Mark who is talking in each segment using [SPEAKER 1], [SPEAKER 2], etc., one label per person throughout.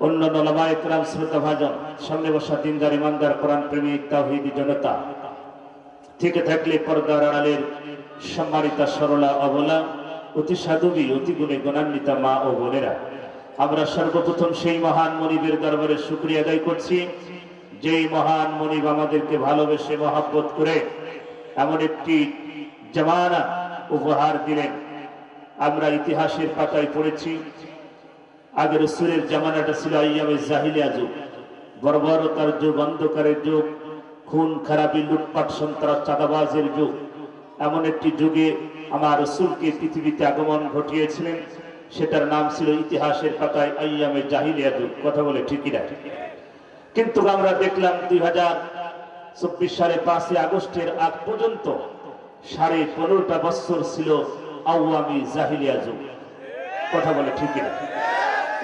[SPEAKER 1] অন্যান্য ওলামায়ে কেরাম, শ্রোতাভাজন, সামনে বসা দিনদার ইমানদার কোরআন প্রেমিক তাওহীদি জনতা, থেকে থাকলে পর্দার আড়ালের সম্মানিতা সরলা অবলা, অতি সাধবী, অতি গুণে গুণান্বিতা মা ও বোনেরা, আমরা সর্বপ্রথম সেই মহান মনিবের দরবারে শুকরিয়া আদায় করছি, যেই মহান মনিব আমাদেরকে ভালোবেসে মহব্বত করে এমন একটি জামানা উপহার দিলেন। আমরা ইতিহাসের পাতায় পড়েছি, আগের রাসূলের জামানাটা ছিল আইয়ামে জাহিলিয়া যুগ, বর্বরতার যুগ, অন্ধকারের যুগ, খুন খারাপি, লুটপাট, সন্ত্রাস, চাঁদাবাজের যুগ। এমন একটি যুগে আমার রাসূলকে পৃথিবীতে আগমন ঘটিয়েছিলেন, সেটার নাম ছিল ইতিহাসের পাতায় আইয়ামে জাহিলিয়া যুগ। কথা বলে ঠিকই না? কিন্তু আমরা দেখলাম 2024 সালে 5 আগস্টের আগ পর্যন্ত 15.5 বছর ছিল আওয়ামী জাহিলিয়া যুগ। কথা বলে ঠিকই না?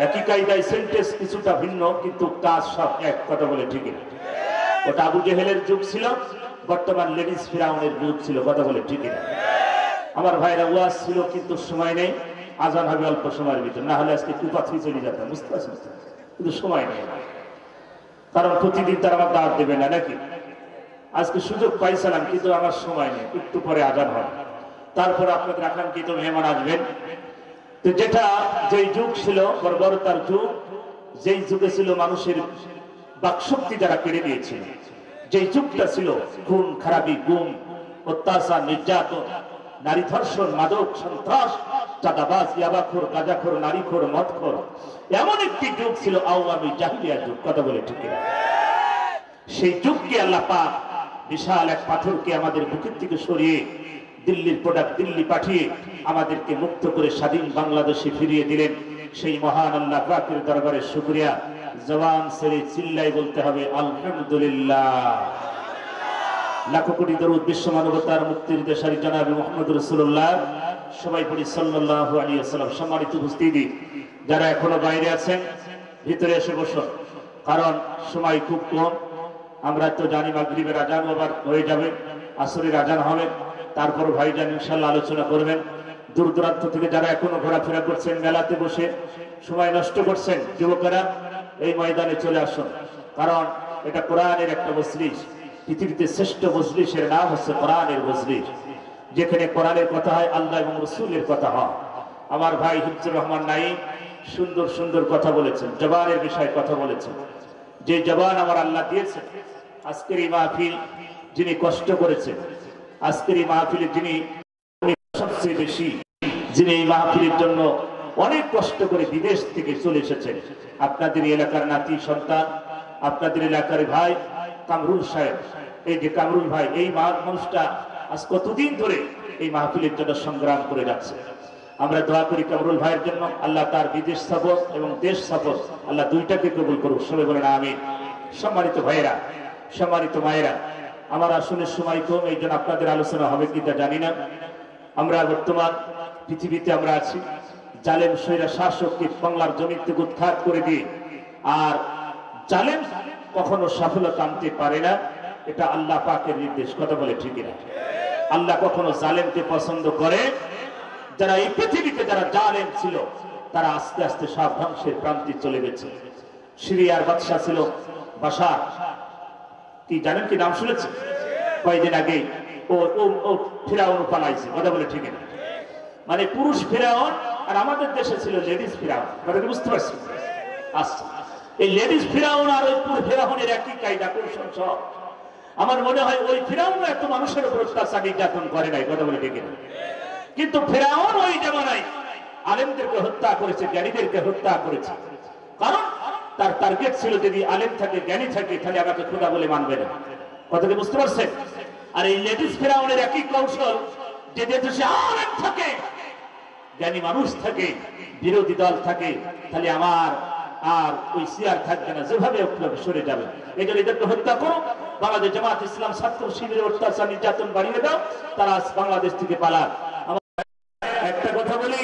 [SPEAKER 1] একই কায়দায়, সেন্টেন্স কিছুটা ভিন্ন কিন্তু কাজ সব এক। কথা বলে ঠিকই না? ওটা আবু জেহেলের যুগ ছিল, বর্তমান লেডিস ফিরাউনের যুগ ছিল। কথা বলে ঠিকই না? আমার ভাইরা, ওয়াজ ছিল কিন্তু সময় নেই, আজান হবে অল্প সময়ের ভিতর, না হলে আজকে কুপাথি চলে যেতাম, বুঝতে পারছেন? কিন্তু সময় নেই, কারণ প্রতিদিন তারা আমার দাওয়াত দেবে না নাকি? আজকে সুযোগ পাইছিলাম কিন্তু আমার সময় নেই, একটু পরে আজান হবে, তারপর আপনাদের আকাঙ্ক্ষিত মেহমান আসবেন। তো যেটা যেই যুগ ছিল বর্বরতার যুগ, যেই যুগে ছিল মানুষের বাকশক্তি যারা কেড়ে নিয়েছিল, যেই যুগটা ছিল খুন খারাপি, গুম, অত্যাচার, নির্যাতন, নারী ধর্ষণ, মাদক, সন্ত্রাস, চাঁদাবাজ, ইয়াবাখোর, গাঁজাখোর, নারীখোর, মদখোর, এমন একটি যুগ ছিল আওয়ামী জাহিলিয়া যুগ। কথা বলে ঠিক না? সেই যুগকে আল্লাহ পাক বিশাল এক পাথরকে আমাদের বুকের থেকে সরিয়ে দিল্লির প্রোডাক্ট দিল্লি পাঠিয়ে আমাদেরকে মুক্ত করে স্বাধীন বাংলাদেশে ফিরিয়ে দিলেন। সেই মহান আল্লাহ পাকের দরবারে শুকরিয়া, জবান ছেড়ে চিল্লাই বলতে হবে আলহামদুলিল্লাহ। লাখো কোটি দরুদ বিশ্ব মানবতার মুক্তির দেশারী জনাবে মুহাম্মদ রাসূলুল্লাহ, সবাই পড়ি সাল্লাল্লাহু আলাইহি ওয়াসাল্লাম। সম্মানিত উপস্থিতি, যারা এখনো বাইরে আছেন ভিতরে এসে বসুন, কারণ সময় খুব কম। আমরা তো জানি মাগরিবের আজান আবার হয়ে যাবে, আসরের আজান হবে, তারপর ভাইজান ইনশাআল্লাহ আলোচনা করবেন। দূর দূরান্ত থেকে যারা এখনো ঘোরাফেরা করছেন, মেলাতে বসে সময় নষ্ট করছেন, যুবকেরা এই ময়দানে চলে আসুন, কারণ এটা কোরআনের একটা মজলিস। পৃথিবীতে শ্রেষ্ঠ মজলিসের নাম হচ্ছে কোরআনের মজলিস, যেখানে কোরআনের কথা হয়, আল্লাহ এবং রাসূলের কথা হয়। আমার ভাই হিফজুর রহমান নাঈম সুন্দর সুন্দর কথা বলেছেন, জবানের বিষয়ে কথা বলেছেন। যে জবান আমার আল্লাহ দিয়েছেন, আজকের এই মাহফিল যিনি কষ্ট করেছেন, আজকের এই মাহফিলে যিনি সবচেয়ে বেশি, যিনি এই মাহফিলের জন্য অনেক কষ্ট করে বিদেশ থেকে চলে এসেছেন, আপনাদের এলাকার নাতি সন্তান, আপনাদের এলাকার ভাই কামরুল সাহেব। এই যে কামরুল ভাই, এই মানুষটা আজ কতদিন ধরে এই মাহফিলের জন্য সংগ্রাম করে যাচ্ছে। আমরা দোয়া করি কামরুল ভাইয়ের জন্য, আল্লাহ তার বিদেশ সফর এবং দেশ সফর আল্লাহ দুইটাকে কবুল করুক। সবাই বলেন আমিন। সম্মানিত ভাইয়েরা, সম্মানিত মায়েরা, আমার আসলে সময় কম, এই জন্য আপনাদের আলোচনা হবে কিনা জানি না। আমরা বর্তমান পৃথিবীতে আমরা আছি, জালেম সৈরা শাসককে বাংলার জমি থেকে উৎখাত করে দিয়ে, আর জালেম কখনো সফলতা আনতে পারে না, এটা আল্লাহ পাকের নির্দেশ। কথা বলে ঠিক না? আল্লাহ কখনো জালেমকে পছন্দ করে। যারা এই পৃথিবীতে যারা জালেম ছিল, তারা আস্তে আস্তে সব ধ্বংসের প্রান্তে চলে গেছে। সিরিয়ার বাদশা ছিল বাশার, কি জানেন, কি নাম শুনেছেন? কয়েকদিন আগে ও ফিরাউন পালাইছে। কথা বলে ঠিক না? মানে পুরুষ ফিরাউন, আর আমাদের দেশে ছিল লেডিস ফিরাউন। কথা কি বুঝতে পারছি? আচ্ছা, এই লেডিস ফিরাউন আর ওই পুরো ফিরাউনের একই কায়দা কৌশল সব। আমার মনে হয় ওই ফিরাউন এত মানুষের উপর অত্যাচার নির্যাতন করে নাই। কথা বলে ঠিক না? কিন্তু ফিরাউন ওই জামানায় আলেমদেরকে হত্যা করেছে, জ্ঞানীদেরকে হত্যা করেছে, কারণ তার টার্গেট ছিল যদি আলেম থাকে, জ্ঞানী থাকে, তাহলে আমাকে খোদা বলে মানবে না। কথাটা বুঝতে পারছেন? আর এই লেডিস ফিরাউনের একই কৌশল, যে দেশে আলেম থাকে, জ্ঞানী মানুষ থাকে, বিরোধী দল থাকে, তাহলে আমার আর ওই সিয়ার থাকবে না, যেভাবে সরে যাবে। এই জন্য এদেরকে হত্যা করো। বাংলাদেশ জামাত ইসলাম ছাত্র শিবিরের অত্যাচার নির্যাতন বাড়িয়ে দাও, তারা বাংলাদেশ থেকে পালাক। একটা কথা বলি,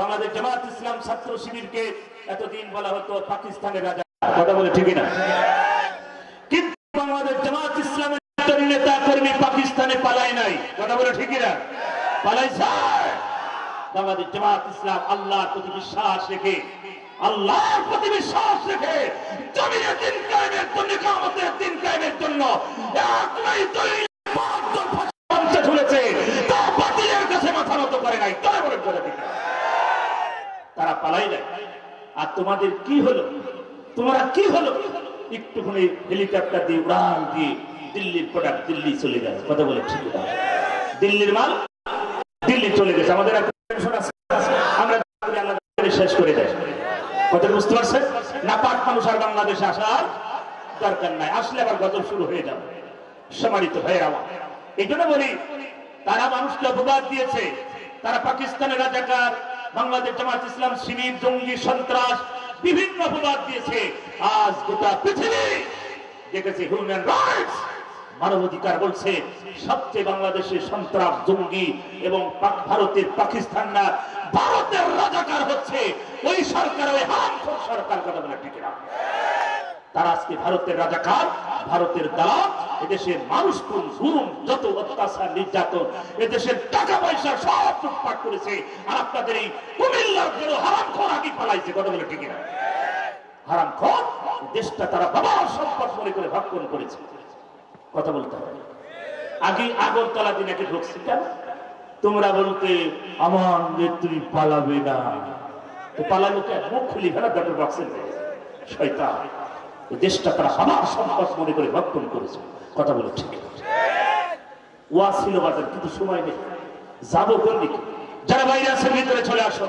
[SPEAKER 1] বাংলাদেশ জামাত ইসলাম ছাত্র শিবিরকে এতদিন বলা হতো পাকিস্তানের রাজা। কথা বলে ঠিক না? কিন্তু বাংলাদেশ জামাত ইসলামের নেতা কর্মী পাকিস্তানে পালায় নাই। কথা বলে ঠিক না? পালাইছে। বাংলাদেশ জামাত ইসলাম আল্লাহর প্রতি বিশ্বাস রেখে, আল্লাহর প্রতি বিশ্বাস রেখে ঝুলেছে, তা বাতিলের কাছে মাথা নত করে নাই। তারা পালাই নাই। আর তোমাদের কি হলো? তোমরা কি হলো? একটুখানি হেলিকপ্টার দিয়ে উড়ান দিয়ে দিল্লির প্রোডাক্ট দিল্লি চলে গেছে। কথা বলে ঠিক না? দিল্লির মাল দিল্লি চলে গেছে। আমাদের আমরা শেষ করে দেয়। কথা বুঝতে পারছেন না? পাক মানুষ আর বাংলাদেশে আসার দরকার নাই। আসলে আবার গজব শুরু হয়ে যাবে। সম্মানিত ভাইয়েরা, এই জন্য বলি, তারা মানুষকে অপবাদ দিয়েছে। তারা পাকিস্তানের রাজাকার, বাংলাদেশ জামাত ইসলাম শিবির, জঙ্গি, সন্ত্রাস, বিভিন্ন অপবাদ দিয়েছে। আজ গোটা পৃথিবী দেখেছে হিউম্যান রাইটস, মানবাধিকার বলছে সবচেয়ে বাংলাদেশের সন্ত্রাস, জঙ্গি এবং ভারতের পাকিস্তানরা ভারতের রাজাকার হচ্ছে ওই সরকার, ওই হারামখোর সরকার। কথা বলে ঠিক না? তারা আজকে ভারতের রাজাকার, ভারতের দালাল। এদেশের মানুষ কোন জুলুম, যত অত্যাচার, নির্যাতন, এদেশের টাকা পয়সা সব লুটপাট করেছে। আর আপনাদের এই কুমিল্লার বড় হারামখোর আগে পালাইছে। কথা বলে ঠিক না? হারামখোর দেশটা তারা বাবার সম্পদ মনে করে ভক্ষণ করেছে। কথা বলতে হবে। আগে আগরতলা দিনাকে ঢুকছি কেন? তোমরা বলতে আমার তুমি পালাবে না, পালালো কেন? মুখ খুলি ফেলা ব্যাটার বক্সের শয়তান। দেশটা তারা বাবার সম্পদ মনে করে ভক্ষণ করেছে। কথা বলে ঠিক। ওয়া ছিল বাজার, কিন্তু সময় নেই। যাবো কোন দিকে? যারা বাইরে আছে ভিতরে চলে আসো।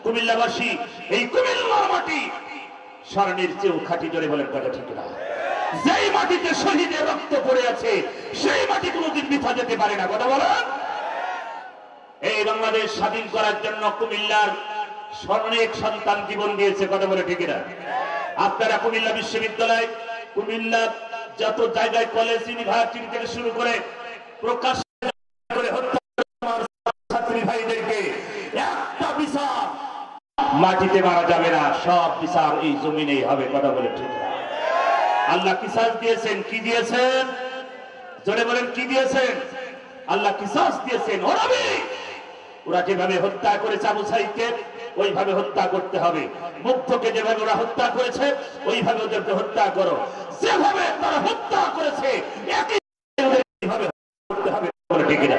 [SPEAKER 1] কুমিল্লাবাসী, এই কুমিল্লার মাটি স্বর্ণের চেয়েও খাঁটি। জোরে বলেন কথা ঠিক না? যেই মাটিতে শহীদের রক্ত পড়ে আছে সেই মাটি কোনোদিন মিথ্যা যেতে পারে না। কথা বলেন। এই বাংলাদেশ স্বাধীন করার জন্য কুমিল্লার অনেক সন্তান জীবন দিয়েছে। কথা বলে ঠিক না? আপনারা কুমিল্লা বিশ্ববিদ্যালয়, কুমিল্লা যত জায়গায় কলেজ, ইউনিভার্সিটি থেকে শুরু করে প্রকাশ করে হত্যা ছাত্রী ভাইদেরকে একটা বিচার মাটিতে মারা যাবে না, সব বিচার এই জমিনেই হবে। কথা বলে ঠিক না? আল্লাহ কিসাস দিয়েছেন। কি দিয়েছেন? জোরে বলেন, কি দিয়েছেন? আল্লাহ কিসাস দিয়েছেন। ওরা যেভাবে হত্যা করেছে আবু সাইদকে, ওইভাবে হত্যা করতে হবে। মুগ্ধকে যেভাবে ওরা হত্যা করেছে ওইভাবে ওদেরকে হত্যা করো। যেভাবে তারা হত্যা করেছে একইভাবে করতে হবে। ঠিক না?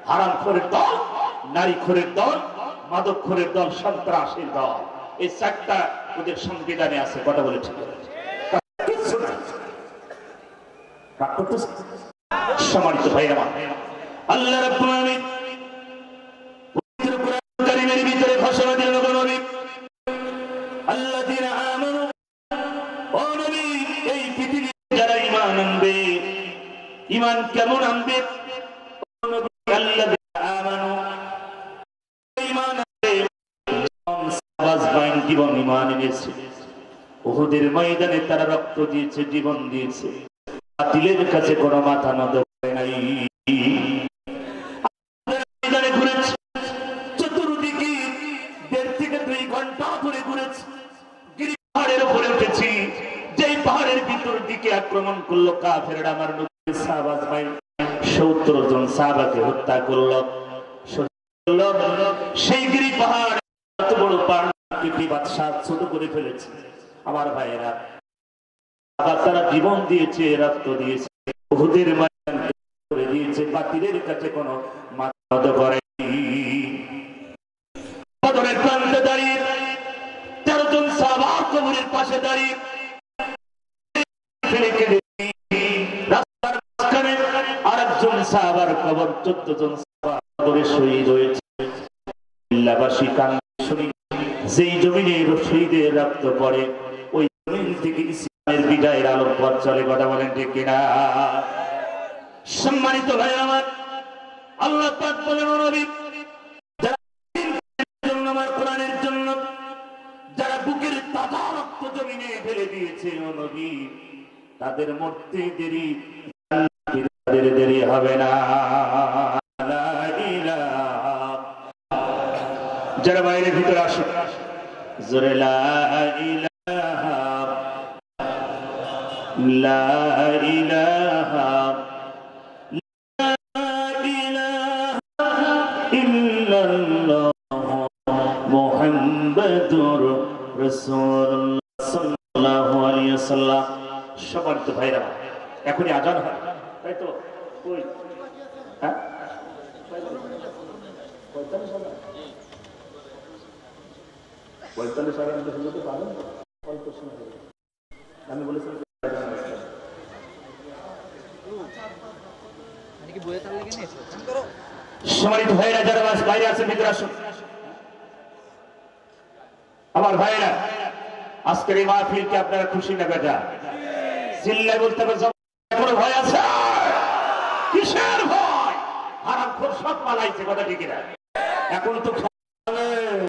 [SPEAKER 1] হারামখোরের দল, নারীখোরের দল, মাদকখোরের দল, সন্ত্রাসের দল, এই চারটা ওদের সংবিধানে আছে। কথা বলে ঠিক না? সম্মানিত ভাইরা, আল্লাহ রাব্বুল আলামিন পবিত্র কোরআন কারীমের ভিতরে ঘোষণা দিলেন, নবী আল্লাযীনা আমানু, ও নবী এই পৃথিবীতে যারা ঈমান আনবে, ঈমান কেমন আনবে? ও নবী আল্লাযীনা আমানু, ঈমান আনবে সাহাবায়ে জীবন ঈমান এনেছে। উহুদের ময়দানে তারা রক্ত দিয়েছে, জীবন দিয়েছে। বাতিলের কাছে কোনো মাথা নত করে নাই। ঘুরেছে চতুর্দিকে 1.5 থেকে 2 ঘন্টা ধরে ঘুরেছে। গিরি পাহাড়ের উপরে উঠেছি, যেই পাহাড়ের ভিতর দিকে আক্রমণ করলো কাফেররা। আমার নবী সাহাবাজ ভাই 70 জন সাহাবাকে হত্যা করলো। সেই গিরি পাহাড় এত বড় পাহাড় বাদশাহ ছোট করে ফেলেছে। আমার ভাইয়েরা, তারা জীবন দিয়েছে, রক্ত দিয়েছে, উহুদের ময়দান করে দিয়েছে। বাতিলের কাছে কোনো মাথা নত করেনি। বদরের প্রান্তে দাঁড়িয়ে 13 জন সাহাবা কবরের পাশে দাঁড়িয়ে রাস্তার মাঝখানে আরেকজন সাহাবার কবর, 14 জন সাহাবা কবরে শহীদ হয়েছে। কুমিল্লাবাসী কান্না শুনি, যেই জমিনে শহীদের রক্ত পড়ে ওই জমিন থেকে বিদায়ের আলোক পথ চলে। কথা বলেন ঠিক কিনা? সম্মানিত ভাই আমার, আল্লাহ পাক বলেন, নবী যারা আমার কোরআনের জন্য যারা বুকের তাজা রক্ত জমিনে ঢেলে দিয়েছে, ও নবী তাদের মরতে দেরি, তাদের দেরি হবে না। যারা বাইরের ভিতরে আসে জোরে লা ইলাহা লা ইলাহা লা ইলাহা ইল্লাল্লাহ মুহাম্মাদুর রাসূলুল্লাহ সাল্লাল্লাহু আলাইহি ওয়াসাল্লাম। সম্মানিত ভাইরা, এখনই আজান হয়, তাই তো? ওই হ্যাঁ 45 পাবেন অল্প সময় আমি বলেছিলাম সম্মানিত ভাইরা যারা বাইরে আছে ভিতরে আসুন। আমার ভাইরা আজকের এই মাহফিলকে আপনারা খুশি না বেজা চিল্লায় বলতে হবে কোনো ভয় আছে? কিসের ভয়? হারামখোর সব পালাইছে, কথা ঠিক না? এখন তো